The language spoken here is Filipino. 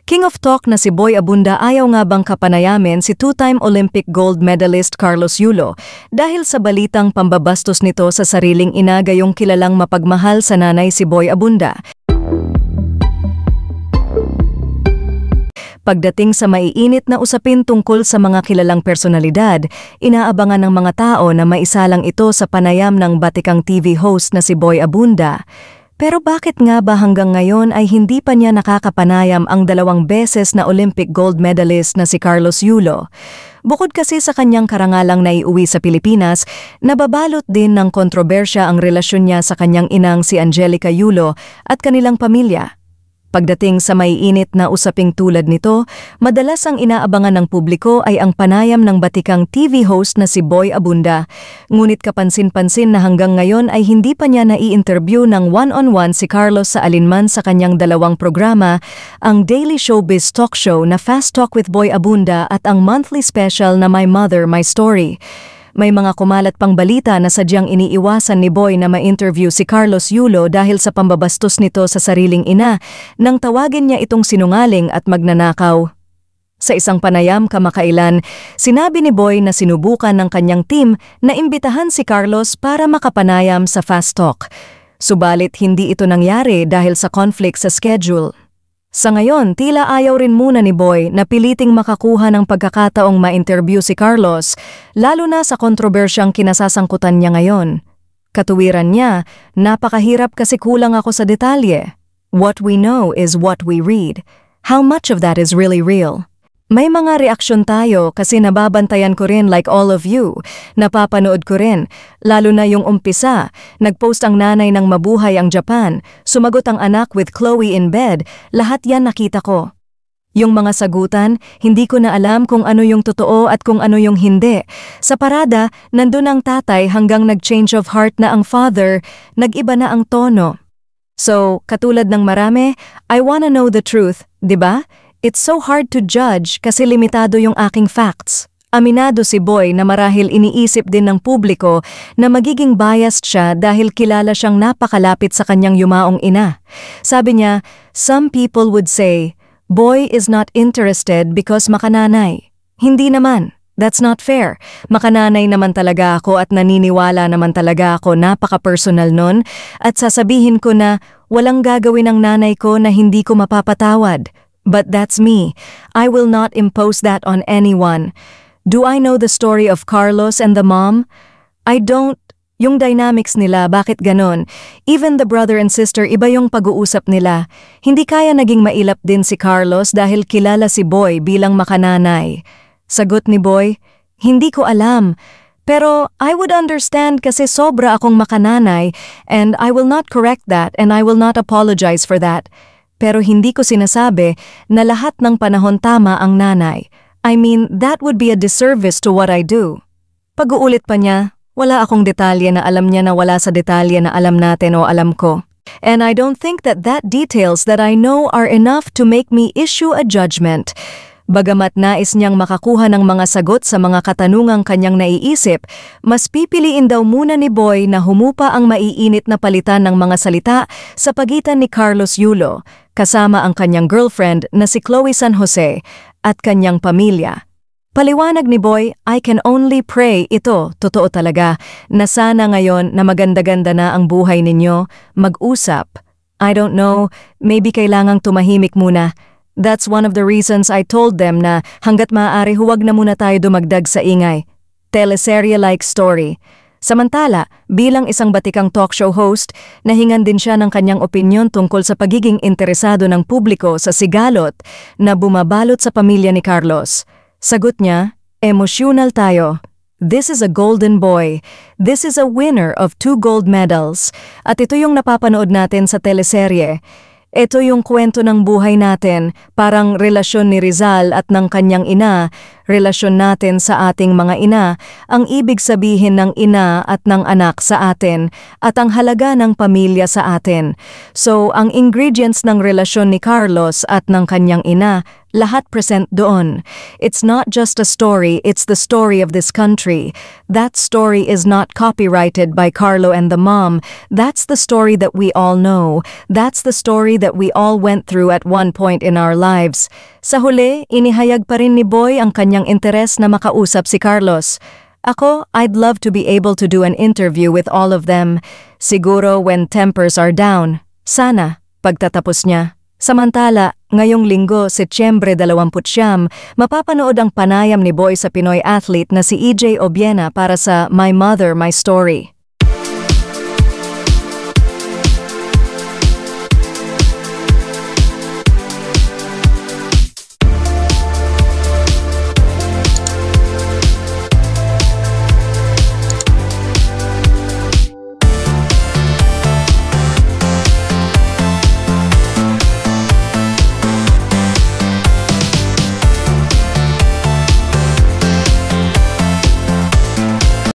King of Talk na si Boy Abunda ayaw nga bang kapanayamin si two-time Olympic gold medalist Carlos Yulo dahil sa balitang pambabastos nito sa sariling ina gayong kilalang mapagmahal sa nanay si Boy Abunda. Pagdating sa maiinit na usapin tungkol sa mga kilalang personalidad, inaabangan ng mga tao na maisalang ito sa panayam ng batikang TV host na si Boy Abunda. Pero bakit nga ba hanggang ngayon ay hindi pa niya nakakapanayam ang 2 beses na Olympic gold medalist na si Carlos Yulo? Bukod kasi sa kanyang karangalang naiuwi sa Pilipinas, nababalot din ng kontrobersya ang relasyon niya sa kanyang inang si Angelica Yulo at kanilang pamilya. Pagdating sa maiinit na usaping tulad nito, madalas ang inaabangan ng publiko ay ang panayam ng batikang TV host na si Boy Abunda. Ngunit kapansin-pansin na hanggang ngayon ay hindi pa niya nai-interview ng one-on-one si Carlos sa alinman sa kanyang 2 programa, ang daily showbiz talk show na Fast Talk with Boy Abunda at ang monthly special na My Mother, My Story. May mga kumalat pang balita na sadyang iniiwasan ni Boy na ma-interview si Carlos Yulo dahil sa pambabastos nito sa sariling ina nang tawagin niya itong sinungaling at magnanakaw. Sa isang panayam kamakailan, sinabi ni Boy na sinubukan ng kanyang team na imbitahan si Carlos para makapanayam sa Fast Talk. Subalit hindi ito nangyari dahil sa conflict sa schedule. Sa ngayon, tila ayaw rin muna ni Boy na piliting makakuha ng pagkakataong ma-interview si Carlos, lalo na sa kontrobersyang kinasasangkutan niya ngayon. Katuwiran niya, napakahirap kasi kulang ako sa detalye. What we know is what we read. How much of that is really real? May mga reaksyon tayo kasi nababantayan ko rin like all of you. Napapanood ko rin, lalo na yung umpisa. Nagpost ang nanay ng mabuhay ang Japan, sumagot ang anak with Chloe in bed, lahat yan nakita ko. Yung mga sagutan, hindi ko na alam kung ano yung totoo at kung ano yung hindi. Sa parada, nandun ang tatay hanggang nag-change of heart na ang father, nag-iba na ang tono. So, katulad ng marami, I wanna know the truth, diba? It's so hard to judge kasi limitado yung aking facts. Aminado si Boy na marahil iniisip din ng publiko na magiging biased siya dahil kilala siyang napakalapit sa kanyang yumaong ina. Sabi niya, some people would say, Boy is not interested because makananay. Hindi naman. That's not fair. Makananay naman talaga ako at naniniwala naman talaga ako napaka-personal nun at sasabihin ko na walang gagawin ng nanay ko na hindi ko mapapatawad. But that's me. I will not impose that on anyone. Do I know the story of Carlos and the mom? I don't. Yung dynamics nila, bakit ganon? Even the brother and sister, iba yung pag-uusap nila. Hindi kaya naging mailap din si Carlos dahil kilala si Boy bilang makananay. Sagot ni Boy, hindi ko alam. Pero I would understand kasi sobra akong makananay and I will not correct that and I will not apologize for that. Pero hindi ko sinasabi na lahat ng panahon tama ang nanay. I mean, that would be a disservice to what I do. Pag-uulit pa niya, wala akong detalye na alam niya na wala sa detalye na alam natin o alam ko. And I don't think that details that I know are enough to make me issue a judgment. Bagamat nais niyang makakuha ng mga sagot sa mga katanungang kanyang naiisip, mas pipiliin daw muna ni Boy na humupa ang maiinit na palitan ng mga salita sa pagitan ni Carlos Yulo, kasama ang kanyang girlfriend na si Chloe San Jose at kanyang pamilya. Paliwanag ni Boy, I can only pray ito, totoo talaga, na sana ngayon na maganda-ganda na ang buhay ninyo, mag-usap. I don't know, maybe kailangang tumahimik muna. That's one of the reasons I told them na hanggat maaari huwag na muna tayo dumagdag sa ingay. Teleserye-like story. Samantala, bilang isang batikang talk show host, nahingan din siya ng kanyang opinyon tungkol sa pagiging interesado ng publiko sa sigalot na bumabalot sa pamilya ni Carlos. Sagot niya, emosyonal tayo. This is a golden boy. This is a winner of 2 gold medals. At ito yung napapanood natin sa teleserye. Ito yung kwento ng buhay natin, parang relasyon ni Rizal at ng kanyang ina, relasyon natin sa ating mga ina, ang ibig sabihin ng ina at ng anak sa atin, at ang halaga ng pamilya sa atin. So, ang ingredients ng relasyon ni Carlos at ng kanyang ina, lahat present doon. It's not just a story, it's the story of this country. That story is not copyrighted by Carlo and the mom. That's the story that we all know. That's the story that we all went through at one point in our lives. Sa huli, inihayag pa rin ni Boy ang kanyang interes na makausap si Carlos. Ako, I'd love to be able to do an interview with all of them. Siguro when tempers are down. Sana, pagtatapos niya. Samantala, ngayong linggo, Setyembre 29, mapapanood ang panayam ni Boy sa Pinoy athlete na si EJ Obiena para sa My Mother, My Story.